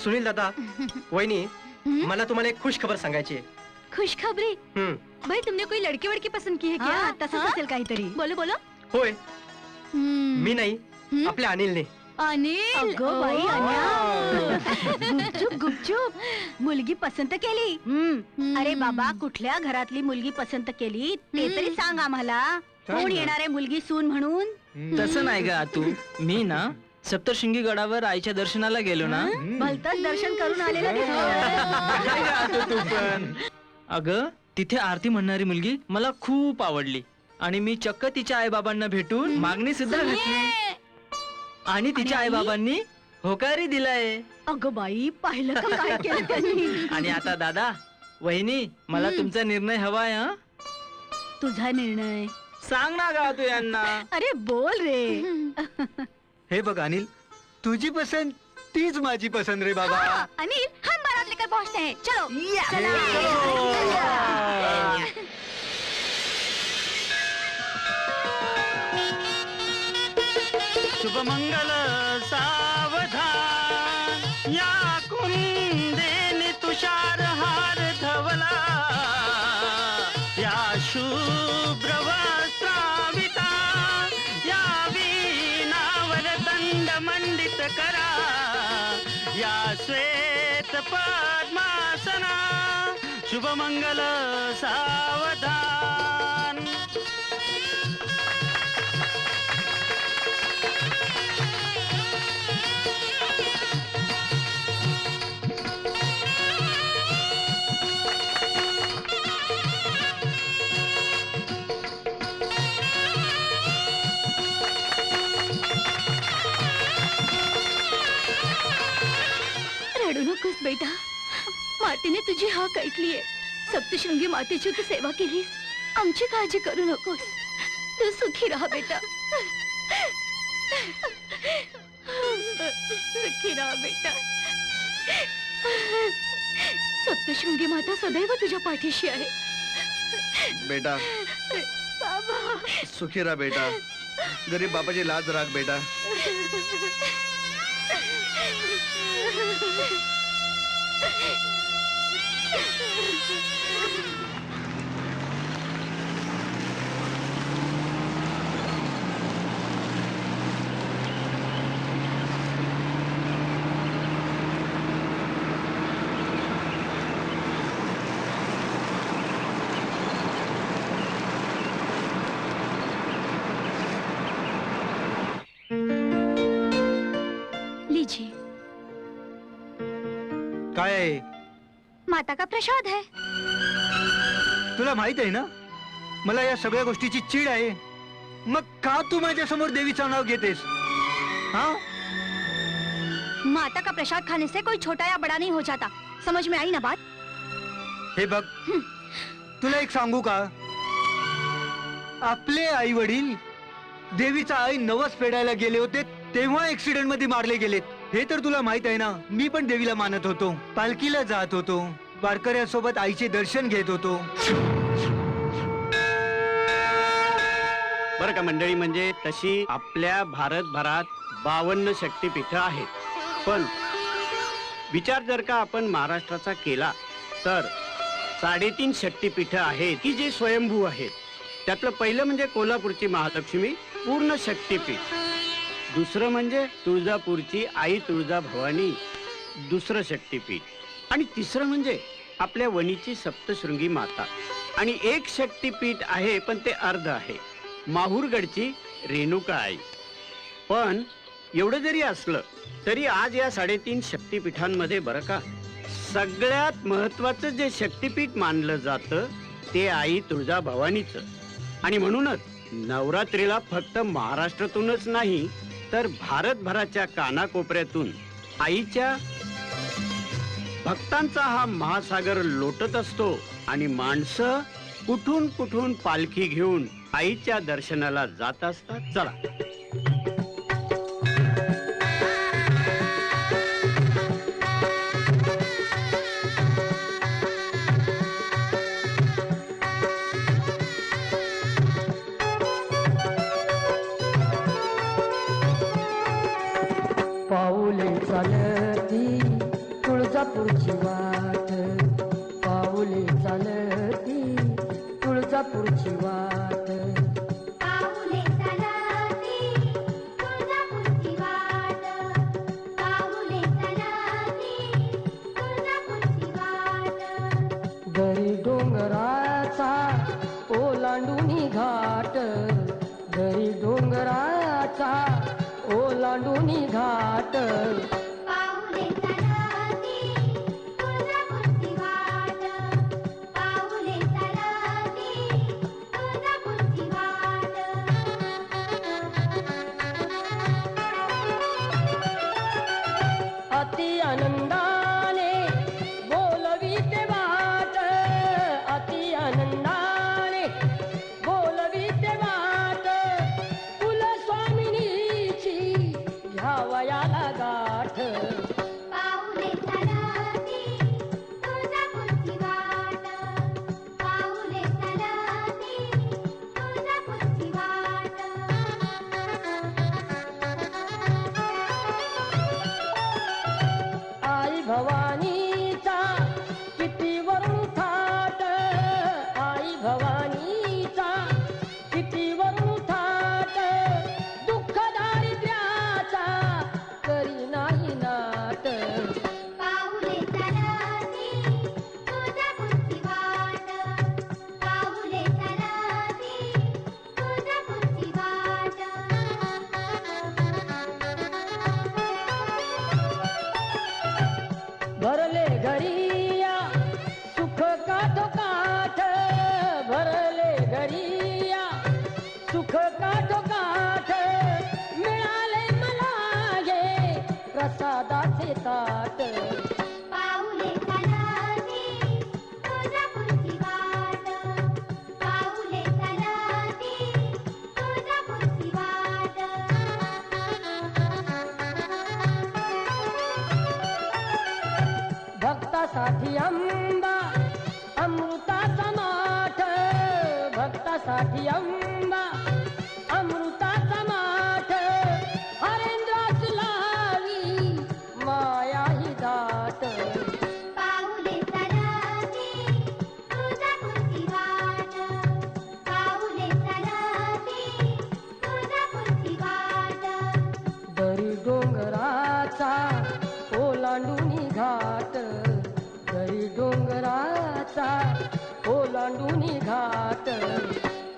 सुनील दादा, वहिनी, मला तुम्हाला एक खुश खबर सांगायची आहे. खुशखबरी? भाई तुमने कोई लड़की वड़की पसंद की है क्या? तसंच असेल काहीतरी. बोलो बोलो. होय, मी नाही, आपल्या अनिलने. अनिल? अगं बाई अनिल, गुपचूप गुपचूप मुलगी पसंत केली. अरे बाबा, कुठल्या घरातली मुलगी पसंत केली ते तरी सांग आम्हाला. कोण येणार आहे मुलगी सून म्हणून? तसं नाही ग तू. मी ना सप्तशृंगी गडावर आईच्या दर्शनाला गेलो ना. भलतंच दर्शन करून आलेला काय ग आतू तू पण. अगं तिथे आरती म्हणणारी मुलगी मला खूप आवडली आणि मी चक्क तिच्या आई बाबांना भेटून मागणी सुद्धा घातली आणि तिच्या आई बाबांनी होकारही दिलाय. अगं बाई, पाहिलं का काय केलं त्यांनी? आणि आता दादा, वहिनी, मला तुमचा निर्णय हवाय. तुझा निर्णय सांग ना गा तू यांना. अरे बोल रे. हे बघ अनिल, तुझी पसंत तीच माझी पसंत रे बाबा. अनिल, हम बारात लेकर पहुंचते हैं. चलो. शुभमंगल सावधान, या कुंदेने तुषार हार धवला, या शुभ्र वस्त्राविता, या वीणावर दंड मंडित करा, या श्वेत पद्मासना, शुभमंगल सावधान. रडू नकोस बेटा, मातेने तुझी हाक ऐकलीये. सप्तशृंगी मातेची तू सेवा केलीस, आमची काळजी करू नकोस. तू सुखी राहा बेटा, सुखी राहा बेटा. सप्तशृंगी माता सदैव तुझ्या पाठीशी आहे. बेटा बाबा, सुखी राहा बेटा. गरीब बापाची लाज राख बेटा. लीजिए. काय आहे? माता का प्रसाद है. तुला माहित आहे ना, मला या सगळ्या गोष्टीची चीड आहे. मग का तू माझ्या समोर देवीचं नाव घेतेस? हा, माता का प्रसाद खाने से कोई छोटा या बड़ा नहीं हो जाता. समझ में आई ना बात? हे बघ, तुला एक सांगू का? आपले आई वडील देवीचा आई नवस फेडायला गेले होते तेव्हा ऍक्सिडेंट मध्ये मारले गेलेत. हे तर तुला माहित आहे ना. मी पण देवीला मानत होतो, पालखीला जात होतो, वारकऱ्यांसोबत आईचे दर्शन घेत होतो. बरं का मंडळी, म्हणजे तशी आपल्या भारतभरात 52 शक्तिपीठ आहेत. पण विचार जर का आपण महाराष्ट्राचा केला तर 3.5 शक्तिपीठ आहेत की जे स्वयंभू आहेत. त्यातलं पहिलं म्हणजे कोल्हापूरची महालक्ष्मी पूर्ण शक्तिपीठ. दुसरं म्हणजे तुळजापूरची आई तुळजाभवानी, दुसरं शक्तिपीठ. आणि तिसरं म्हणजे आपल्या वणीची सप्तशृंगी माता. आणि एक शक्तिपीठ आहे पण ते अर्ध आहे, माहूरगडची रेणुका आई. पण एवढं जरी असलं तरी आज या 3.5 शक्तिपीठांमध्ये बरं का सगळ्यात महत्वाचं जे शक्तिपीठ मानलं जातं ते आई तुळजाभवानीचं. आणि म्हणूनच नवरात्रीला फक्त महाराष्ट्रातूनच नाही तर भारतभराच्या कानाकोपऱ्यातून आईच्या भक्तांचा हा महासागर लोटत असतो आणि माणसं कुठून कुठून पालखी घेऊन आईच्या दर्शनाला जात असतात. चला. पाऊले चालती तुळजापूरची वाट पाऊले चालती तुळजापूरची वाट पाऊले चालती तुळजापूरची वाट पाऊले चालती तुळजापूरची वाट दरी डोंगराचा ओलांडूनी घाट दरी डोंगराचा ओलांडूनी घाट पाऊले चालती तुळजापूरची वाट पाऊले चालती तुळजापूरची वाट अति आनंदाने बोलवीते वाट अति आनंदाने बोलवीते वाट कुलस्वामिनीची घ्यावयाला गाठ पाऊले चालती तुळजापूरची वाट पाऊले चालती तुळजापूरची वाट आई भवानीचा किती वरून थाट आई भवानीचा किती वरून थाट दुःख दारिद्र्याचा करी नाही नाट पाऊले चालती तुळजापूरची वाट पाऊले चालती तुळजापूरची वाट भरले घरिया सुख काठोकाठ भरले घरिया सुख काठोकाठ मिळाले मला हे प्रसादाचे ताट पाऊले चालती तुळजापूरची वाट पाऊले चालती तुळजापूरची वाट भक्तासाठी आंबा अमृताचा माठ भक्तासाठी आंबा अमृताचा माठ हरेंद्रास लावी माया ही दाट पाऊले चालती तुळजापूरची वाट पाऊले चालती तुळजापूरची वाट दरी डोंगराचा ओलांडूनी घाट दरी डोंगराचा ओलांडूनी घाट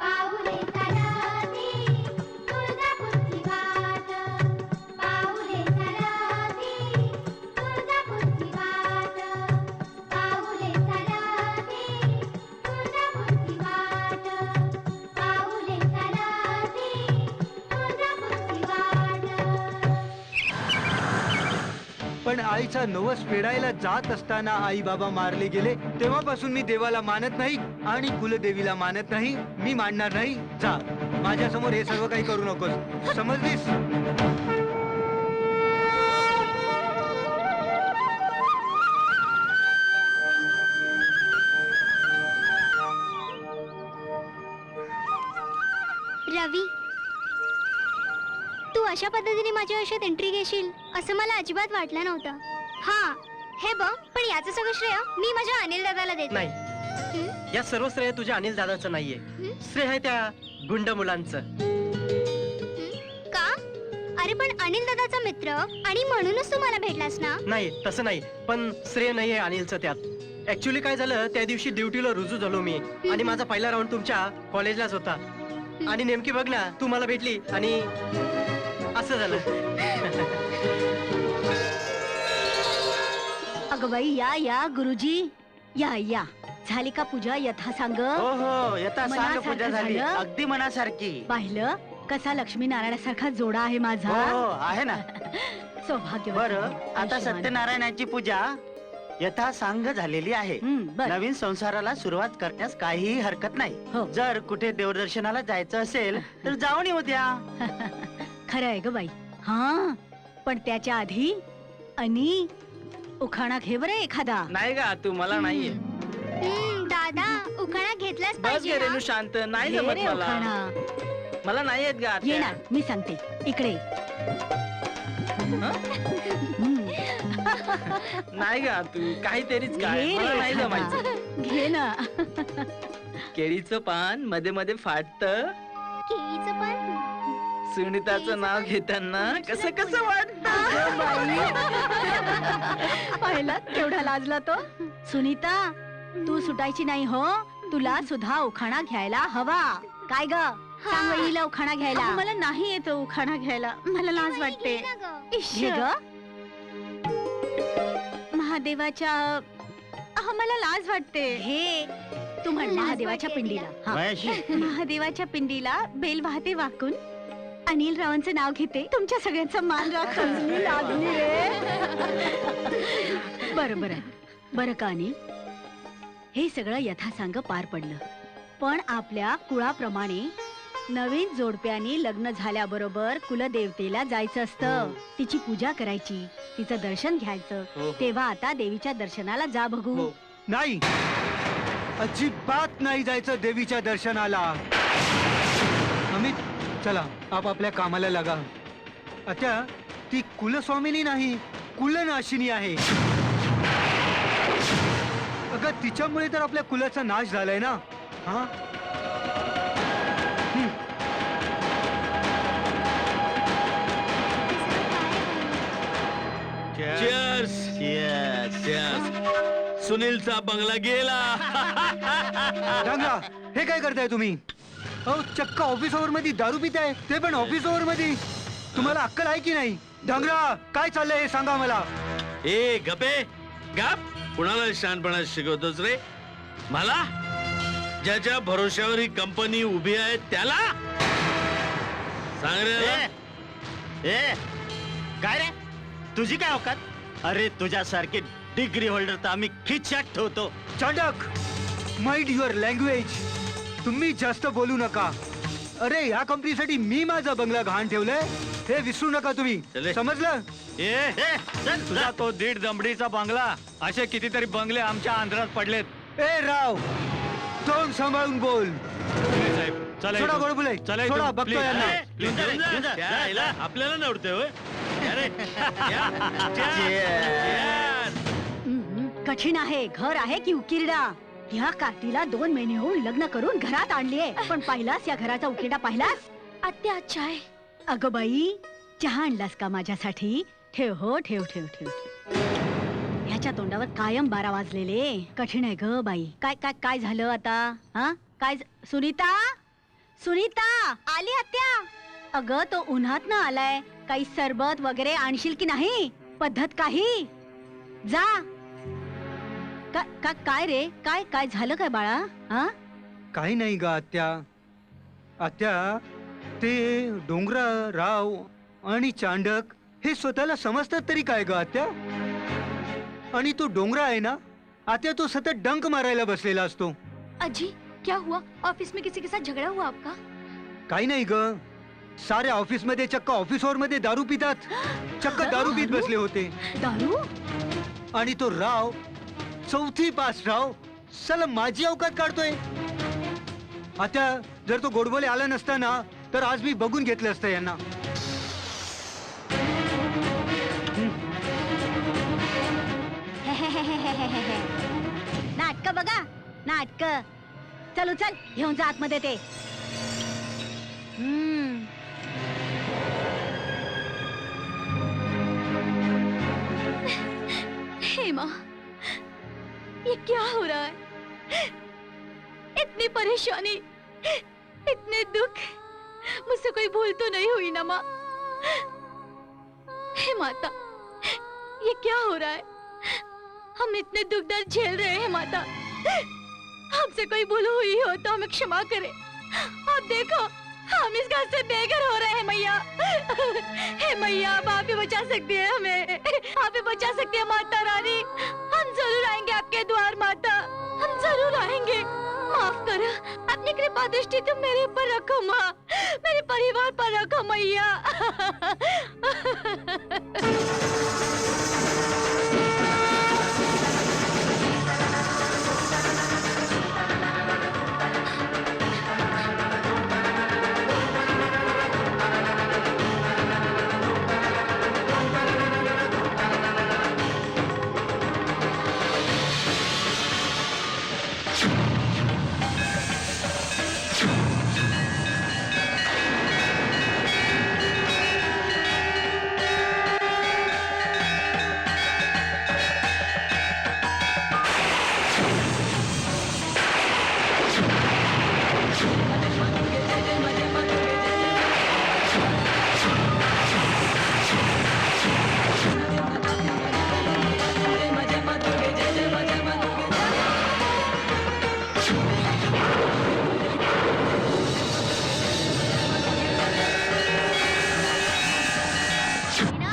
पाऊले चालती तुळजापूरची वाट पाऊले चालती तुळजापूरची वाट पाऊले चालती तुळजापूरची वाट पाऊले चालती तुळजापूरची वाट पण आईचा नवस फेडायला जात असताना आई बाबा मारले गेले तेव्हापासून मी देवाला मानत नाही आणि कुलदेवीला मानत नाही. मी मानणार नाही. जा माझ्या समोर हे सर्व काही करू नकोस, समजलीस? रवी तू अशा पद्धतीने माझ्या आयुष्यात एंट्री घेशील असं मला अजिबात वाटलं नव्हतं. हा हे बघ, पण याचं सगळं श्रेय मी माझ्या अनिल दादाला देते. नाही, या सर्व श्रेय तुझ्या अनिल दादाचं नाहीये. श्रेय आहे त्या गुंड मुलांचं. का? अरे पण अनिल दादाचा मित्र आणि म्हणूनच तू मला भेटलास ना. नाही, तसं नाही, पण श्रेय नाहीये अनिलचं त्यात. ऍक्च्युली काय झालं, त्या दिवशी ड्युटीला रुजू झालो मी आणि माझा पहिला राऊंड तुमच्या कॉलेजलाच होता आणि नेमकी बघ ना, तू मला भेटली आणि असं झालं. अगं बाई, या या गुरुजी, या या. झाली का पूजा यथासांग? हो हो, यथा सांग मनासारखं पूजा झाली, झालं? अगदी मनासारखी. पाहिलं कसा लक्ष्मीनारायणासारखा जोडा आहे माझा. हो आहे ना. सौभाग्य. बरं, आता सत्यनारायणाची पूजा यथा सांग झालेली आहे. नवीन संसाराला सुरुवात करण्यास काहीही हरकत नाही. हो. जर कुठे देवदर्शनाला जायचं असेल तर जाऊन येऊ द्या. खरं आहे ग बाई. हा, पण त्याच्या आधी आणि उखाणा घे बरं एखादा. नाही का तू, मला नाहीये. दादा उखाणा घेतलाच बस पाहिजे गे ना. रेणू, शांत. नाही घे जमत रे मला. उखाणा. मला नाही येत ग आत्या. येणार, मी सांगते. इकडे. हं? हम्म. नाही गा तू काहीतरीच काय घे मला रे नाही एखादा. जमायचं. घे ना. केळीचं पान मध्ये मध्ये फाटत, केळीचं पान सुनीताचं नाव घेताना कसं कसं वाटत. पाहिला केवढा लाजला तो. सुनीता तू सुटायची नाही हो, तुला सुद्धा उखाणा घ्यायला हवा. काय ग सांग वहिनीला उखाणा घ्यायला. मला नाही येतो उखाणा घ्यायला, मला लाज वाटते. घे ग. महादेवाच्या मला लाज वाटते. घे तू म्हण महादेवाच्या पिंडीला. हा. महेश, महादेवाच्या पिंडीला बेल वाहते वाकून अनिल रावांचं नाव घेते, तुमच्या सगळ्यांचा मान राखून लागली रे. बरं बरं बरं का अनिल, हे सगळं यथासांग पार पडलं, पण आपल्या कुळाप्रमाणे नवीन जोडप्याने लग्न झाल्याबरोबर कुलदेवतेला जायचं असतं. तिची पूजा करायची, तिचं दर्शन घ्यायचं. तेव्हा आता देवीच्या दर्शनाला जा बघू. नाही, अजिबात नाही जायचं देवीच्या दर्शनाला. अमित, चला आपापल्या कामाला लागा. आता ती कुलस्वामिनी नाही, कुलनाशिनी आहे. अगं तिच्यामुळे तर आपल्या कुलाचा नाश झालाय ना. हा सुनीलचा बंगला गेला. डांगरा, हे काय करताय तुम्ही? अहो चक्क ऑफिस ओव्हर मध्ये दारू पिताय, ते पण ऑफिस ओव्हर मध्ये. तुम्हाला अक्कल आहे की नाही? डांगरा, काय चाललंय हे सांगा मला. ए गपे गप, कुणाला शहाणपणा शिकवतोस रे? मला? ज्याच्या भरोश्यावर ही कंपनी उभी आहे त्याला सांग रे. ए काय रे, तुझी काय औकात? अरे तुझ्यासारखे डिग्री होल्डर तर आम्ही खिच्यात ठेवतो. Chandak, mind your language. तुम्ही जास्त बोलू नका. अरे या कंपनीसाठी मी माझा बंगला गहाण ठेवलाय, हे विसरू नका तुम्ही. चले. समजलं? तुझा तो 1.5 दमडीचा बंगला, असे कितीतरी बंगले आमच्या आंध्रात पडलेत. ए राव, तोंड सांभाळून बोल. साहेब चला सोडा इथून. गोडबुले, चला सोडा, इथून, बघतो please. यांना. घेऊन जा. यायला आपल्याला नव्हते होय. अरे, या. कठीण आहे, घर आहे की उकिरडा. ह्या कार्टीला 2 महिने होऊन लग्न करून घरात आणलीये, पण पाहिलास या घराचा उकिरडा पाहिलास? आत्या चाय. अगं बाई, चहा आणलास का माझ्यासाठी? ठेव हो, ठेव ठेव ठेव ठेव. ह्याच्या तोंडावर कायम 12 वाजलेले. कठीण आहे ग बाई. काय काय काय झालं आता? हा काय सुनीता, सुनीता आली आत्या. अगं तो उन्हात ना आलाय, काही सरबत वगैरे आणशील की नाही? पद्धत काही. जा. काय रे, काय काय झालं काय बाळा? हा काही नाही ग आत्या. आत्या, ते डोंगरा राव आणि चांडक हे स्वतःला समजतात तरी काय ग आत्या? आणि तो डोंगरा आहे ना आत्या, तो सतत डंक मारायला बसलेला असतो. अजी क्या हुआ? ऑफिस में किसी के साथ झगड़ा हुआ आपका? काही नाही ग, साऱ्या ऑफिस मध्ये चक्क ऑफिस ओव्हर मध्ये दारू पितात. चक्क दारू पित बसले होते. दारू? आणि तो राव, चौथी पास राव, सला माझी अवकात काढतोय. आता जर तो गोडबोले आला नसता ना, तर आज मी बघून घेतलं असतं यांना. नाटक बघा, नाटक. चल उचल, घेऊन जा आतमध्ये ते. हेमा, ये क्या हो रहा है? इतनी परेशानी, इतने दुख, मुझसे कोई भूल तो नहीं हुई ना माँ? हे माता, ये क्या हो रहा है? हम इतने दुख दर्द झेल रहे हैं माता, हमसे कोई भूल हुई हो तो हमें क्षमा करें. आप देखो, हम इस घर से बेघर हो रहे हैं मैया. हे मैया, आप ही बचा सकती है हमें, आप ही बचा सकती है माता रानी. हम जरूर आएंगे आपके द्वार माता, हम जरूर आएंगे. माफ करो, अपनी कृपा दृष्टि तुम मेरे ऊपर रखो माँ, मेरे परिवार पर रखो मैया.